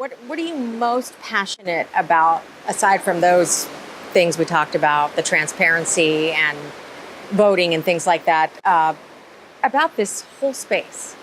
What are you most passionate about, aside from those things we talked about, the transparency and voting and things like that, about this whole space?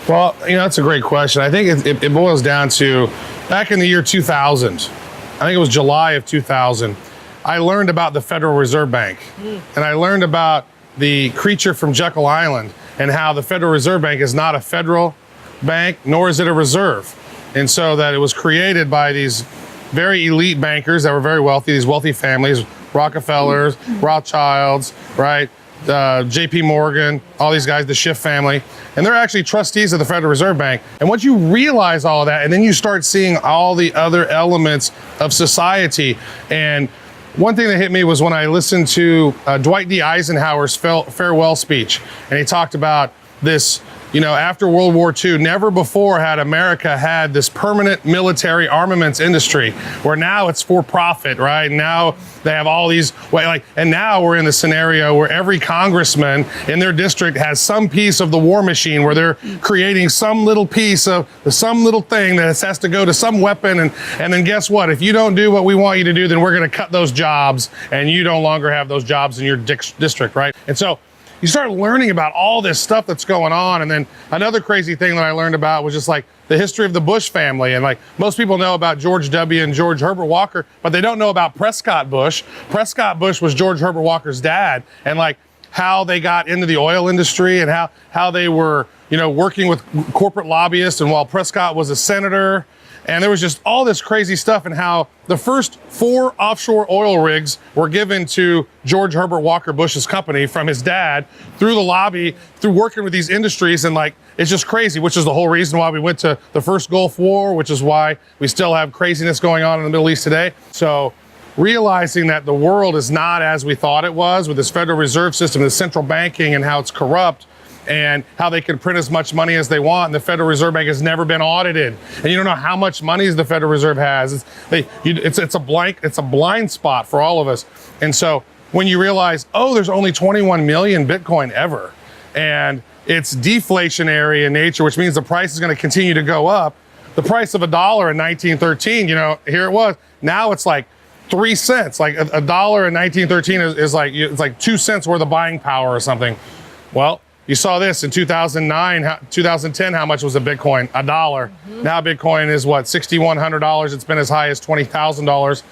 Well, that's a great question. I think it boils down to back in the year 2000, I think it was July of 2000, I learned about the Federal Reserve Bank. And I learned about the creature from Jekyll Island and how the Federal Reserve Bank is not a federal bank, nor is it a reserve. And so that it was created by these very elite bankers that were very wealthy, these wealthy families, Rockefellers, Rothschilds, right? JP Morgan, all these guys, the Schiff family, and they're actually trustees of the Federal Reserve Bank. And once you realize all of that, and then you start seeing all the other elements of society. And one thing that hit me was when I listened to Dwight D. Eisenhower's farewell speech, and he talked about this, after World War II, never before had America had this permanent military armaments industry, where now it's for profit, right? Now they have all these, and now we're in the scenario where every congressman in their district has some piece of the war machine, where they're creating some little piece of some little thing that has to go to some weapon. And then guess what? If you don't do what we want you to do, then we're going to cut those jobs, and you no longer have those jobs in your district, right? And so you start learning about all this stuff that's going on. And then another crazy thing that I learned about was just like the history of the Bush family. And like most people know about George W. and George Herbert Walker, but they don't know about Prescott Bush. Prescott Bush was George Herbert Walker's dad, and like how they got into the oil industry and how they were, working with corporate lobbyists, and while Prescott was a senator. And there was just all this crazy stuff, and how the first 4 offshore oil rigs were given to George Herbert Walker Bush's company from his dad through the lobby, through working with these industries. And like, it's just crazy, which is the whole reason why we went to the first Gulf War, which is why we still have craziness going on in the Middle East today. So realizing that the world is not as we thought it was with this Federal Reserve System, the central banking, and how it's corrupt, and how they can print as much money as they want. And the Federal Reserve Bank has never been audited. And you don't know how much money the Federal Reserve has. It's a blind spot for all of us. And so when you realize, there's only 21 million Bitcoin ever, and it's deflationary in nature, which means the price is going to continue to go up. The price of $1 in 1913, here it was. Now it's like 3 cents. Like $1 in 1913 is like 2 cents worth of buying power or something. Well, you saw this in 2009, 2010, how much was a Bitcoin? $1. Now Bitcoin is what, $6,100. It's been as high as $20,000.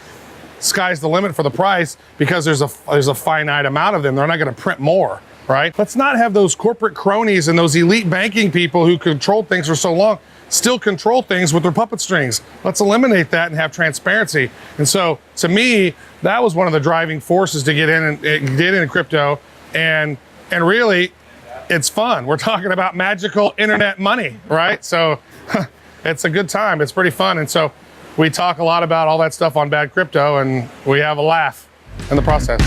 Sky's the limit for the price, because there's a finite amount of them. They're not going to print more, right? Let's not have those corporate cronies and those elite banking people who controlled things for so long still control things with their puppet strings. Let's eliminate that and have transparency. And so to me, that was one of the driving forces to get into crypto. And really, it's fun. We're talking about magical internet money, right? So it's a good time. It's pretty fun. And so we talk a lot about all that stuff on Bad Crypto, and we have a laugh in the process.